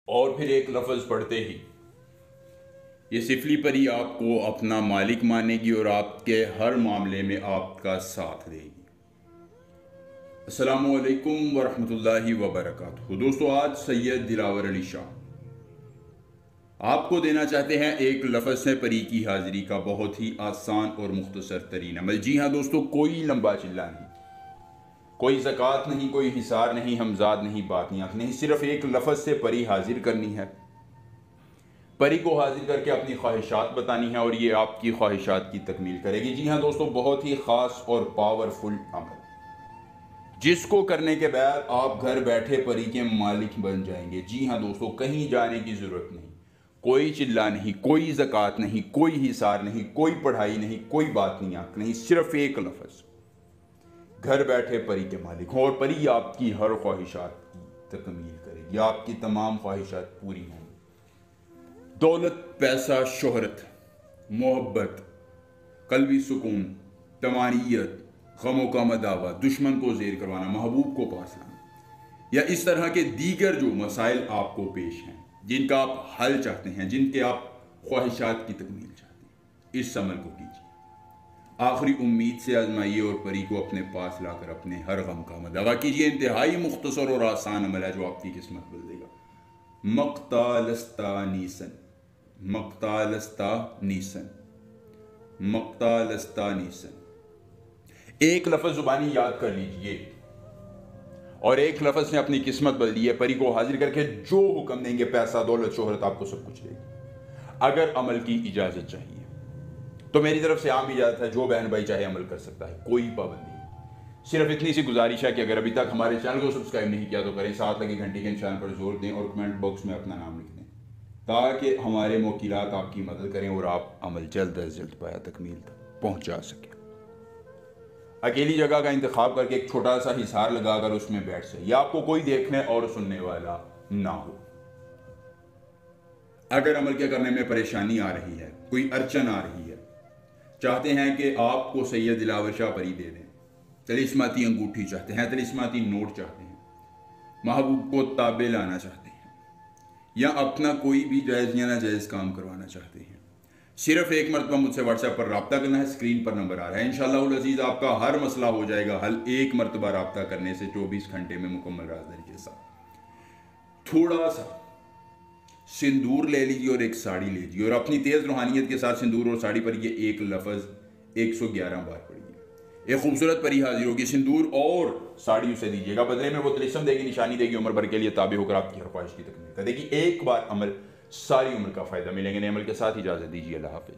और फिर एक लफ्ज़ पढ़ते ही ये सिफली परी आपको अपना मालिक मानेगी और आपके हर मामले में आपका साथ देगी। अस्सलामु अलैकुम वरहमतुल्लाहि वबरकातुहू। दोस्तों, आज सैयद दिलावर अली शाह आपको देना चाहते हैं एक लफ्ज़ से परी की हाजिरी का बहुत ही आसान और मुख्तसर तरीन अमल। जी हाँ दोस्तों, कोई लंबा चिल्ला नहीं, कोई ज़कात नहीं, कोई हिसार नहीं, हमजाद नहीं, बातियाँ नहीं, सिर्फ एक लफ्ज़ से परी हाजिर करनी है। परी को हाजिर करके अपनी ख्वाहिशात बतानी है और ये आपकी ख्वाहिशात की तकमील करेगी। जी हाँ दोस्तों, बहुत ही ख़ास और पावरफुल अमल, जिसको करने के बाद आप घर बैठे परी के मालिक बन जाएंगे। जी हाँ दोस्तों, कहीं जाने की ज़रूरत नहीं, कोई चिल्ला नहीं, कोई ज़कात नहीं, कोई हिसार नहीं, कोई पढ़ाई नहीं, कोई बातियाँ नहीं, सिर्फ एक लफ्ज़, घर बैठे परी के मालिक हो और परी आपकी हर ख्वाहिशात की तकमील करेगी, आपकी तमाम ख्वाहिशात पूरी होंगी। दौलत, पैसा, शोहरत, मोहब्बत, कल्बी सुकून, तमानियत, गमों का मदावा, दुश्मन को ज़ेर करवाना, महबूब को पास लाना, या इस तरह के दीगर जो मसाइल आपको पेश हैं, जिनका आप हल चाहते हैं, जिनके आप ख्वाहिशात की तकमील चाहते हैं, इस अमल को कीजिए। आखिरी उम्मीद से आजमाइए और परी को अपने पास लाकर अपने हर गम का मदावा कीजिए। इंतहाई मुख्तसर और आसान अमल है जो आपकी किस्मत बदल देगा। मक्तालस्तानीसन, मक्तालस्तानीसन, मक्तालस्तानीसन, एक लफ्ज़ जुबानी याद कर लीजिए और एक लफ्ज़ से अपनी किस्मत बदली है। परी को हाजिर करके जो हुक्म देंगे, पैसा, दौलत, शोहरत, आपको सब कुछ देगी। अगर अमल की इजाज़त चाहिए तो मेरी तरफ से आम इजाज़त है, जो बहन भाई चाहे अमल कर सकता है, कोई पाबंदी नहीं। सिर्फ इतनी सी गुजारिश है कि अगर अभी तक हमारे चैनल को सब्सक्राइब नहीं किया तो करें, साथ लगे घंटी के निशान पर जोर दें और कमेंट बॉक्स में अपना नाम लिख दें, ताकि हमारे मुवक्किलात आपकी मदद करें और आप अमल जल्द अज जल्द पाया तकमील तक पहुँचा सकें। अकेली जगह का इंतखाब करके एक छोटा सा हिसार लगाकर उसमें बैठ जाइए, आपको कोई देखने और सुनने वाला ना हो। अगर अमल के करने में परेशानी आ रही है, कोई अड़चन आ रही है, चाहते हैं कि आपको सैयद दिलावर शाह परी दे दें, तिलिस्माती अंगूठी चाहते हैं, तिलिस्माती नोट चाहते हैं, महबूब को ताबे लाना चाहते हैं, या अपना कोई भी जायज़ या नाजायज़ काम करवाना चाहते हैं, सिर्फ एक मरतबा मुझसे व्हाट्सएप पर रब्ता करना है। स्क्रीन पर नंबर आ रहा है। इंशाअल्लाह अज़ीज़ आपका हर मसला हो जाएगा हल, एक मरतबा रब्ता करने से 24 घंटे में मुकम्मल राज़दारी के साथ। थोड़ा सा सिंदूर ले लीजिए और एक साड़ी ले लीजिए और अपनी तेज़ रूहानियत के साथ सिंदूर और साड़ी पर ये एक लफ्ज़ 111 बार पढ़िए। एक खूबसूरत परी हाजिर होगी, सिंदूर और साड़ी उसे दीजिएगा, बदले में वो तिलिस्म देगी, निशानी देगी, उम्र भर के लिए ताबे होकर आपकी हर ख्वाहिश की तकमील कर देगी। एक बार अमल, सारी उम्र का फ़ायदा मिलेंगे। नए अमल के साथ इजाज़त दीजिए। अल्लाह हाफ़िज़।